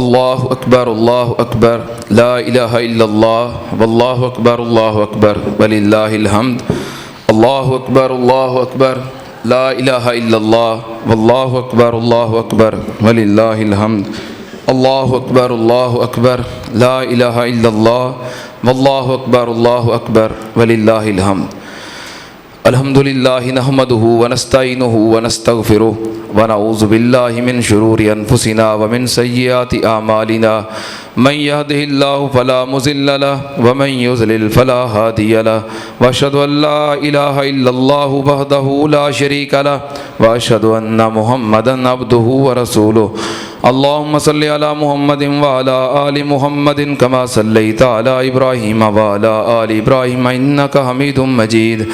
اللہ اکبر لا الہ الا اللہ واللہ اکبر وللہ الحمد۔ اللہ اکبر لا الہ الا اللہ واللہ اکبر وللہ الحمد۔ اللہ اکبر لا الہ الا اللہ واللہ اکبر وللہ الحمد۔ الحمد للہ نحمدہ ونستعینہ ونستغفرہ ونعوذ باللہ من شرور انفسنا ومن سیئات اعمالنا من یہدہ اللہ فلا مضل لہ ومن یضلل فلا ہادی لہ واشہد ان لا الہ الا اللہ وحدہ لا شریک لہ واشہد ان محمدا عبدہ ورسولہ۔ اللہم صلی علی محمد وعلی آل محمد کما صلیت علی ابراہیم وعلی آل ابراہیم انک حمید مجید۔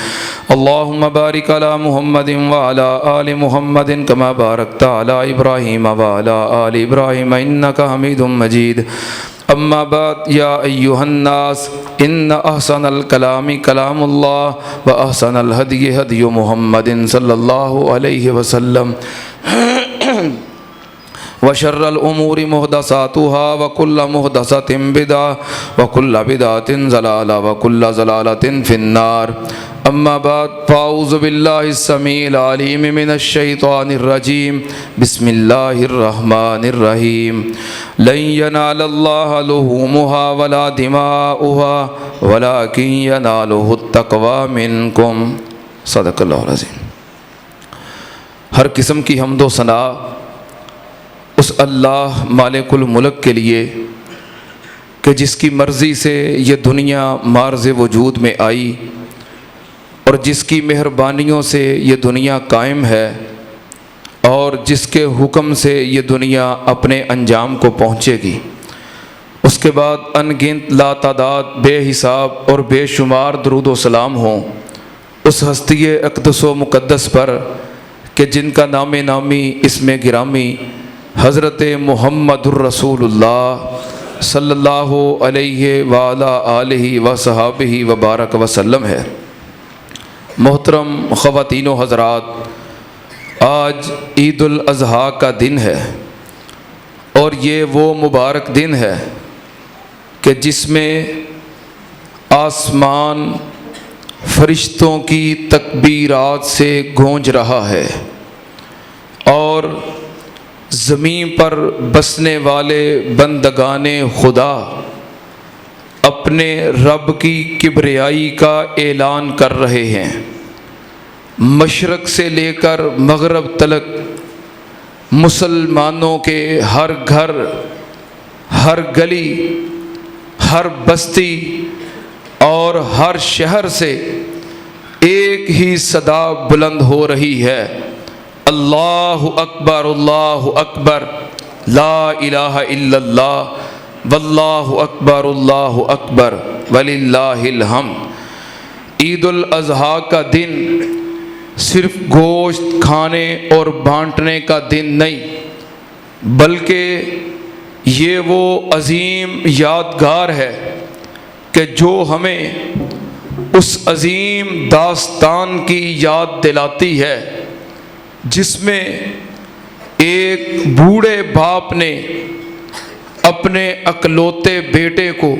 اللہم بارک علی محمد وعلی آل محمد کما بارکت علی ابراہیم وعلی آل ابراہیم انک حمید مجید۔ اما بعد یا ایہا الناس ان احسن الکلام کلام اللہ واحسن الہدی ہدی محمد صلی اللہ علیہ وسلم وشر الامور محدثاتها وكل محدثة بدعة وكل بدعة ضلالة وكل ضلالة في النار۔ اما بعد فاعوذ باللہ السمیع العلیم من الشیطان الرجیم بسم اللہ الرحمن الرحیم۔ لن ینال اللہ لحومها ولا دماؤها ولكن ینالہ التقوی منکم۔ صدق اللہ العظیم۔ ہر قسم کی حمد و ثنا اس اللہ مالک الملک کے لیے کہ جس کی مرضی سے یہ دنیا معرض وجود میں آئی اور جس کی مہربانیوں سے یہ دنیا قائم ہے اور جس کے حکم سے یہ دنیا اپنے انجام کو پہنچے گی۔ اس کے بعد ان گنت لا تعداد بے حساب اور بے شمار درود و سلام ہوں اس ہستی اقدس و مقدس پر کہ جن کا نام نامی اسم گرامی حضرت محمد الرسول اللہ صلی اللہ علیہ وآلہ آلہ وصحابہ وبارک وسلم ہے۔ محترم خواتین و حضرات، آج عید الاضحیٰ کا دن ہے اور یہ وہ مبارک دن ہے کہ جس میں آسمان فرشتوں کی تکبیرات سے گونج رہا ہے اور زمین پر بسنے والے بندگان خدا اپنے رب کی کبریائی کا اعلان کر رہے ہیں۔ مشرق سے لے کر مغرب تلک مسلمانوں کے ہر گھر، ہر گلی، ہر بستی اور ہر شہر سے ایک ہی صدا بلند ہو رہی ہے، اللہ اکبر لا الہ الا اللہ واللہ اکبر وللہ الحمد۔ عید الاضحیٰ کا دن صرف گوشت کھانے اور بانٹنے کا دن نہیں بلکہ یہ وہ عظیم یادگار ہے کہ جو ہمیں اس عظیم داستان کی یاد دلاتی ہے جس میں ایک بوڑھے باپ نے اپنے اکلوتے بیٹے کو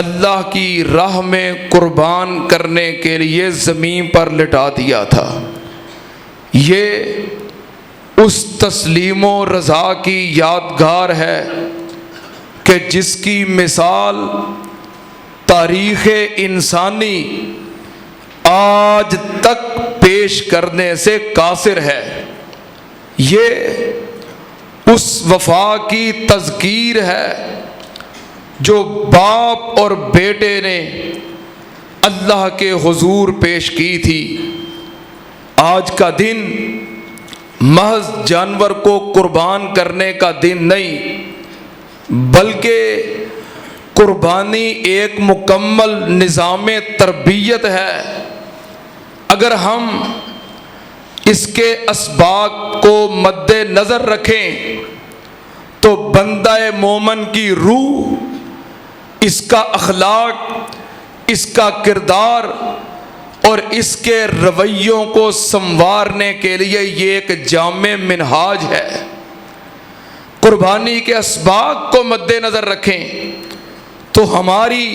اللہ کی راہ میں قربان کرنے کے لیے زمین پر لٹا دیا تھا۔ یہ اس تسلیم و رضا کی یادگار ہے کہ جس کی مثال تاریخ انسانی آج تک پیش کرنے سے قاصر ہے۔ یہ اس وفا کی تذکیر ہے جو باپ اور بیٹے نے اللہ کے حضور پیش کی تھی۔ آج کا دن محض جانور کو قربان کرنے کا دن نہیں بلکہ قربانی ایک مکمل نظام تربیت ہے۔ اگر ہم اس کے اسباق کو مد نظر رکھیں تو بندہ مومن کی روح، اس کا اخلاق، اس کا کردار اور اس کے رویوں کو سنوارنے کے لیے یہ ایک جامع منہاج ہے۔ قربانی کے اسباق کو مد نظر رکھیں تو ہماری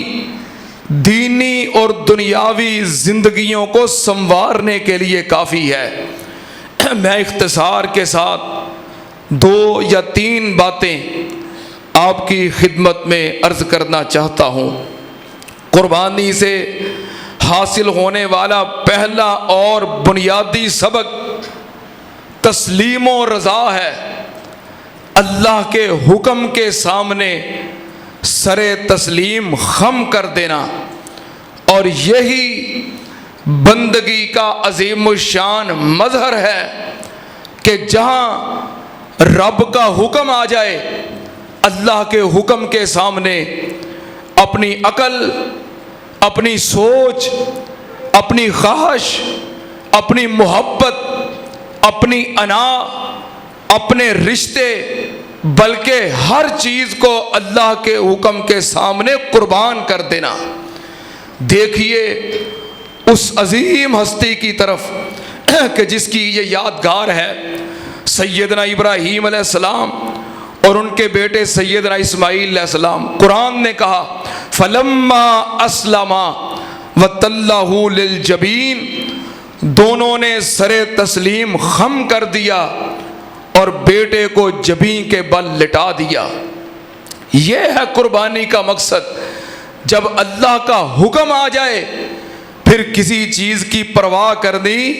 دینی اور دنیاوی زندگیوں کو سنوارنے کے لیے کافی ہے۔ میں اختصار کے ساتھ 2 یا 3 باتیں آپ کی خدمت میں عرض کرنا چاہتا ہوں۔ قربانی سے حاصل ہونے والا پہلا اور بنیادی سبق تسلیم و رضا ہے۔ اللہ کے حکم کے سامنے سر تسلیم خم کر دینا، اور یہی بندگی کا عظیم الشان مظہر ہے کہ جہاں رب کا حکم آ جائے، اللہ کے حکم کے سامنے اپنی عقل، اپنی سوچ، اپنی خواہش، اپنی محبت، اپنی انا، اپنے رشتے، بلکہ ہر چیز کو اللہ کے حکم کے سامنے قربان کر دینا۔ دیکھیے اس عظیم ہستی کی طرف کہ جس کی یہ یادگار ہے، سیدنا ابراہیم علیہ السلام اور ان کے بیٹے سیدنا اسماعیل علیہ السلام۔ قرآن نے کہا فَلَمَّا أَسْلَمَا وَتَلَّهُ لِلْجَبِينِ، دونوں نے سر تسلیم خم کر دیا اور بیٹے کو جبین کے بل لٹا دیا۔ یہ ہے قربانی کا مقصد۔ جب اللہ کا حکم آ جائے پھر کسی چیز کی پرواہ کرنی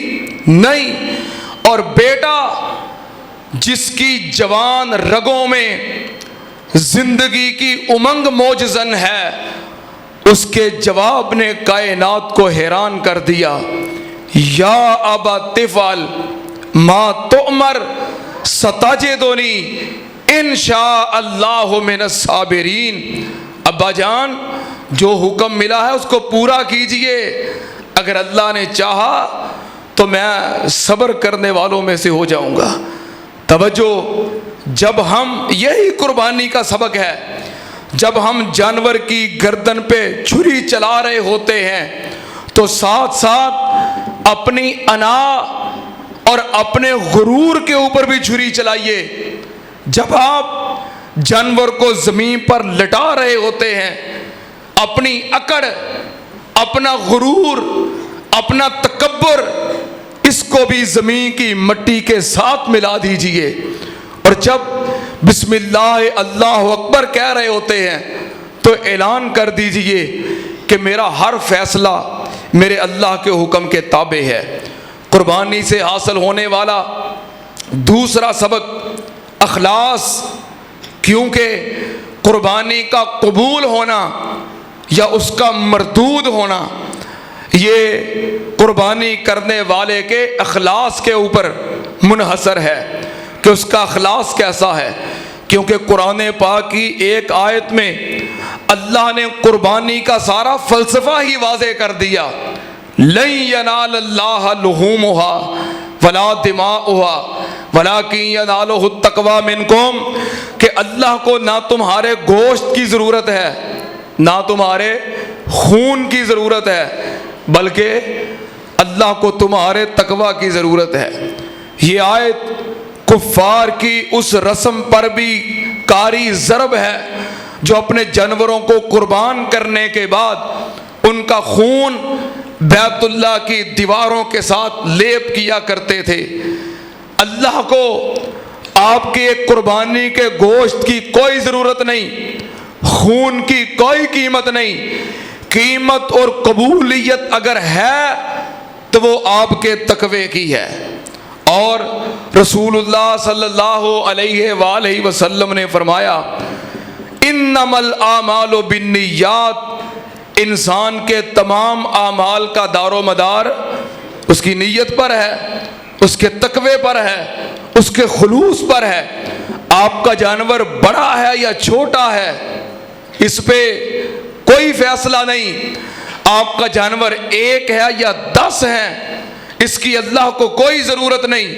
نہیں، اور بیٹا جس کی جوان رگوں میں زندگی کی امنگ موجزن ہے، اس کے جواب نے کائنات کو حیران کر دیا۔ یا ابا تفعل ما تؤمر ستجدنی ان شاء اللہ من الصابرین۔ ابا جان، جو حکم ملا ہے اس کو پورا کیجئے، اگر اللہ نے چاہا تو میں صبر کرنے والوں میں سے ہو جاؤں گا۔ توجہ، جب ہم، یہی قربانی کا سبق ہے، جب ہم جانور کی گردن پہ چھری چلا رہے ہوتے ہیں تو ساتھ ساتھ اپنی انا اور اپنے غرور کے اوپر بھی چھری چلائیے۔ جب آپ جانور کو زمین پر لٹا رہے ہوتے ہیں، اپنی اکڑ، اپنا غرور، اپنا تکبر، اس کو بھی زمین کی مٹی کے ساتھ ملا دیجئے، اور جب بسم اللہ اللہ اکبر کہہ رہے ہوتے ہیں تو اعلان کر دیجئے کہ میرا ہر فیصلہ میرے اللہ کے حکم کے تابع ہے۔ قربانی سے حاصل ہونے والا دوسرا سبق اخلاص، کیونکہ قربانی کا قبول ہونا یا اس کا مردود ہونا یہ قربانی کرنے والے کے اخلاص کے اوپر منحصر ہے کہ اس کا اخلاص کیسا ہے۔ کیونکہ قرآن پاک کی ایک آیت میں اللہ نے قربانی کا سارا فلسفہ ہی واضح کر دیا۔ لن ینال اللہ لحومها ولا دماؤها ولکن ینالہ التقوی منکم، کہ اللہ کو نہ تمہارے گوشت کی ضرورت ہے، نہ تمہارے خون کی ضرورت ہے، بلکہ اللہ کو تمہارے تقوی کی ضرورت ہے۔ یہ آیت کفار کی اس رسم پر بھی کاری ضرب ہے جو اپنے جانوروں کو قربان کرنے کے بعد ان کا خون بیت اللہ کی دیواروں کے ساتھ لیپ کیا کرتے تھے۔ اللہ کو آپ کی ایک قربانی کے گوشت کی کوئی ضرورت نہیں، خون کی کوئی قیمت نہیں۔ قیمت اور قبولیت اگر ہے تو وہ آپ کے تقوی کی ہے۔ اور رسول اللہ صلی اللہ علیہ وآلہ وسلم نے فرمایا انما الاعمال بالنیات، انسان کے تمام اعمال کا دار و مدار اس کی نیت پر ہے، اس کے تقوی پر ہے، اس کے خلوص پر ہے۔ آپ کا جانور بڑا ہے یا چھوٹا ہے اس پہ کوئی فیصلہ نہیں، آپ کا جانور 1 ہے یا 10 ہے اس کی اللہ کو کوئی ضرورت نہیں۔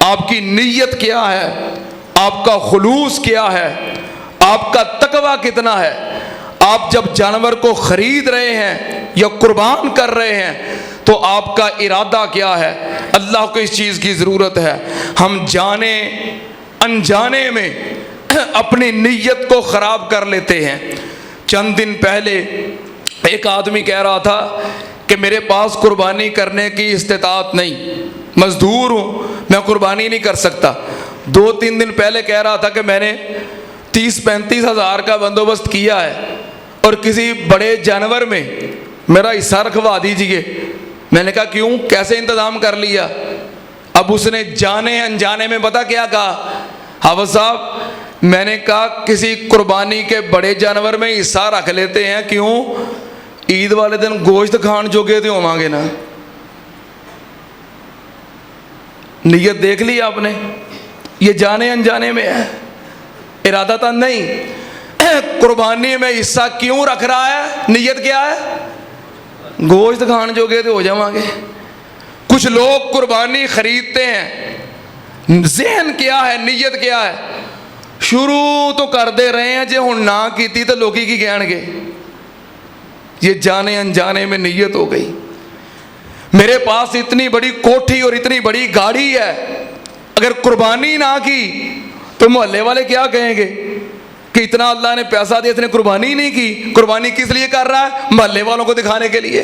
آپ کی نیت کیا ہے، آپ کا خلوص کیا ہے، آپ کا تقوی کتنا ہے۔ آپ جب جانور کو خرید رہے ہیں یا قربان کر رہے ہیں تو آپ کا ارادہ کیا ہے، اللہ کو اس چیز کی ضرورت ہے۔ ہم جانے انجانے میں اپنی نیت کو خراب کر لیتے ہیں۔ چند دن پہلے ایک آدمی کہہ رہا تھا کہ میرے پاس قربانی کرنے کی استطاعت نہیں، مزدور ہوں، میں قربانی نہیں کر سکتا۔ 2-3 دن پہلے کہہ رہا تھا کہ میں نے 30-35 ہزار کا بندوبست کیا ہے اور کسی بڑے جانور میں میرا حصہ رکھوا دیجئے۔ میں نے کہا کیوں، کیسے انتظام کر لیا؟ اب اس نے جانے انجانے میں پتہ کیا کہا، حافظ صاحب میں نے کہا کسی قربانی کے بڑے جانور میں حصہ رکھ لیتے ہیں، کیوں؟ عید والے دن گوشت کھان جوگے تھے ہوں گے نا۔ نیت دیکھ لی آپ نے، یہ جانے انجانے میں ہے، ارادہ نہیں۔ قربانی میں حصہ کیوں رکھ رہا ہے؟ نیت کیا ہے؟ گوشت کھان جوگے تھے ہو جاؤں گے۔ کچھ لوگ قربانی خریدتے ہیں، ذہن کیا ہے، نیت کیا ہے؟ شروع تو کر دے رہے ہیں جے ہن نہ کیتی تو لوکی کی کہن گے۔ یہ جانے انجانے میں نیت ہو گئی۔ میرے پاس اتنی بڑی کوٹھی اور اتنی بڑی گاڑی ہے، اگر قربانی نہ کی تو محلے والے کیا کہیں گے کہ اتنا اللہ نے پیسہ دیا، اس نے قربانی نہیں کی۔ قربانی کس لیے کر رہا ہے؟ محلے والوں کو دکھانے کے لیے۔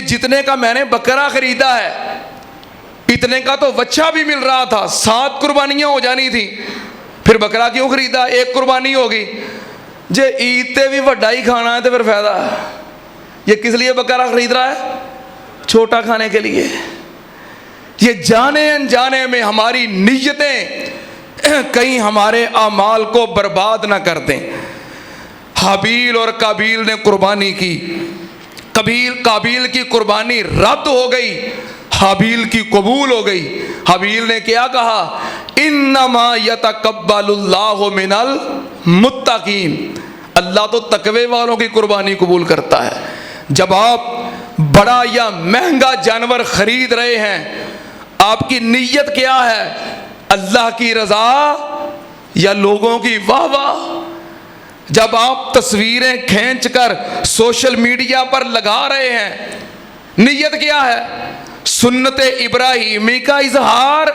جتنے کا میں نے بکرا خریدا ہے اتنے کا تو بچہ بھی مل رہا تھا، 7 قربانیاں ہو جانی تھی، پھر بکرا کیوں خریدا؟ 1 قربانی ہوگی۔ جے عید تے بھی وڈا ہی کھانا ہے تو پھر فائدہ ہے۔ یہ کس لیے بکرا خرید رہا ہے؟ چھوٹا کھانے کے لیے۔ یہ جانے انجانے میں ہماری نیتیں کہیں ہمارے اعمال کو برباد نہ کر دیں۔ حابیل اور قابیل نے قربانی کی، قابیل کی قربانی رد ہو گئی، حابیل کی قبول ہو گئی۔ حابیل نے کیا کہا؟ انما یتقبل اللہ من المتقین، اللہ تو تقوی والوں کی قربانی قبول کرتا ہے۔ جب آپ بڑا یا مہنگا جانور خرید رہے ہیں، آپ کی نیت کیا ہے؟ اللہ کی رضا یا لوگوں کی واہ واہ؟ جب آپ تصویریں کھینچ کر سوشل میڈیا پر لگا رہے ہیں، نیت کیا ہے؟ سنت ابراہیمی کا اظہار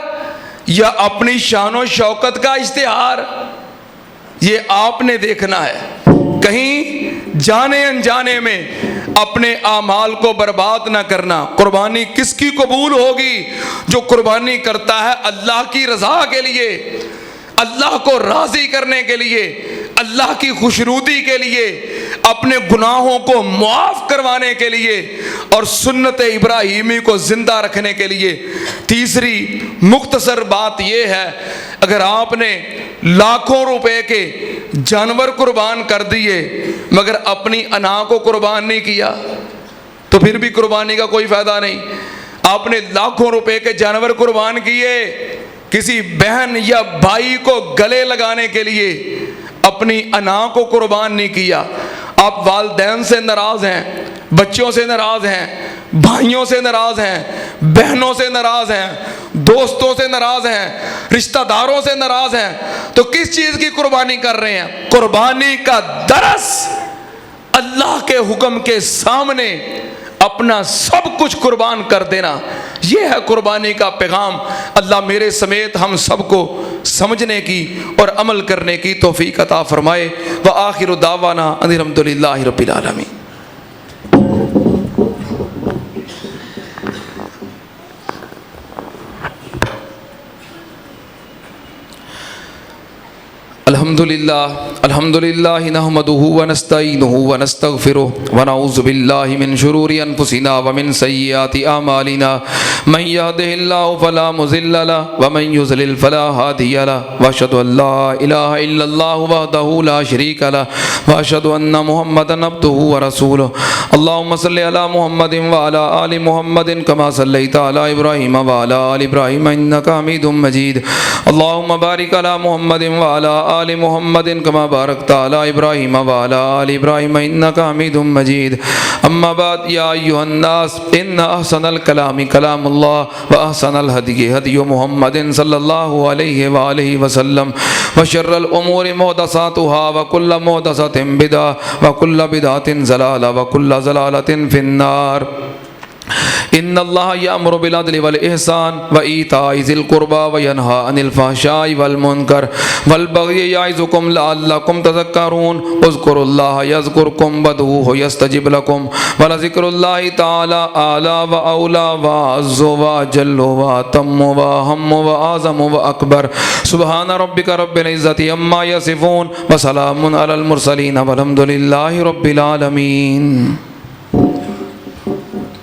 یا اپنی شان و شوکت کا اشتہار؟ یہ آپ نے دیکھنا ہے۔ کہیں جانے انجانے میں اپنے اعمال کو برباد نہ کرنا۔ قربانی کس کی قبول ہوگی؟ جو قربانی کرتا ہے اللہ کی رضا کے لیے، اللہ کو راضی کرنے کے لیے، اللہ کی خوشنودی کے لیے، اپنے گناہوں کو معاف کروانے کے لیے اور سنت ابراہیمی کو زندہ رکھنے کے لیے۔ تیسری مختصر بات یہ ہے، اگر آپ نے لاکھوں روپے کے جانور قربان کر دیے مگر اپنی انا کو قربان نہیں کیا تو پھر بھی قربانی کا کوئی فائدہ نہیں۔ آپ نے لاکھوں روپے کے جانور قربان کیے، کسی بہن یا بھائی کو گلے لگانے کے لیے اپنی انا کو قربان نہیں کیا۔ آپ والدین سے ناراض ہیں، بچوں سے ناراض ہیں، بھائیوں سے ناراض ہیں، بہنوں سے ناراض ہیں، دوستوں سے ناراض ہیں، رشتہ داروں سے ناراض ہیں، تو کس چیز کی قربانی کر رہے ہیں؟ قربانی کا درس اللہ کے حکم کے سامنے اپنا سب کچھ قربان کر دینا، یہ ہے قربانی کا پیغام۔ اللہ میرے سمیت ہم سب کو سمجھنے کی اور عمل کرنے کی توفیق عطا فرمائے۔ وآخر دعوانا ان الحمدللہ رب العالمین۔ الحمدللہ نحمدہ ونستعینہ ونستغفرہ ونعوذ باللہ من شرور انفسنا ومن سیئات اعمالنا، من یہدہ اللہ فلا مضل لہ ومن یضلل فلا ہادی لہ، واشہد ان لا الہ الا اللہ وحدہ لا شریک لہ، واشہد ان محمدا عبدہ ورسولہ۔ اللہم صلی علی محمد وعلی آل محمد کما صلیت علی ابراہیم وعلی آل ابراہیم انک حمید مجید۔ اللہم بارک علی محمد وعلی آل محمد کما بارکت علی ابراہیم وعلی آل ابراہیم انک حمید مجید۔ اما بعد، یا ایھا الناس ان احسن الکلام کلام اللہ واحسن الہدی ہدی محمد صلی اللہ علیہ وآلہ وسلم، وشر الامور محدثاتها وکل محدثۃ بدعہ وکل بدعۃ ضلالہ وکل ضلالۃ فی النار۔ ان اللہ یأمر بالعدل والإحسان وإیتاء ذی القربى وینہی عن الفحشاء والمنکر والبغی یعظکم لعلکم تذکرون اذکروا اللہ یذکرکم وادعوہ یستجب لکم ولذکر اللہ تعالی اعلی واولی واعز واجل واتم واہم واعظم واکبر سبحان ربک رب العزۃ عما یصفون وسلام علی المرسلین والحمد للہ رب العالمین.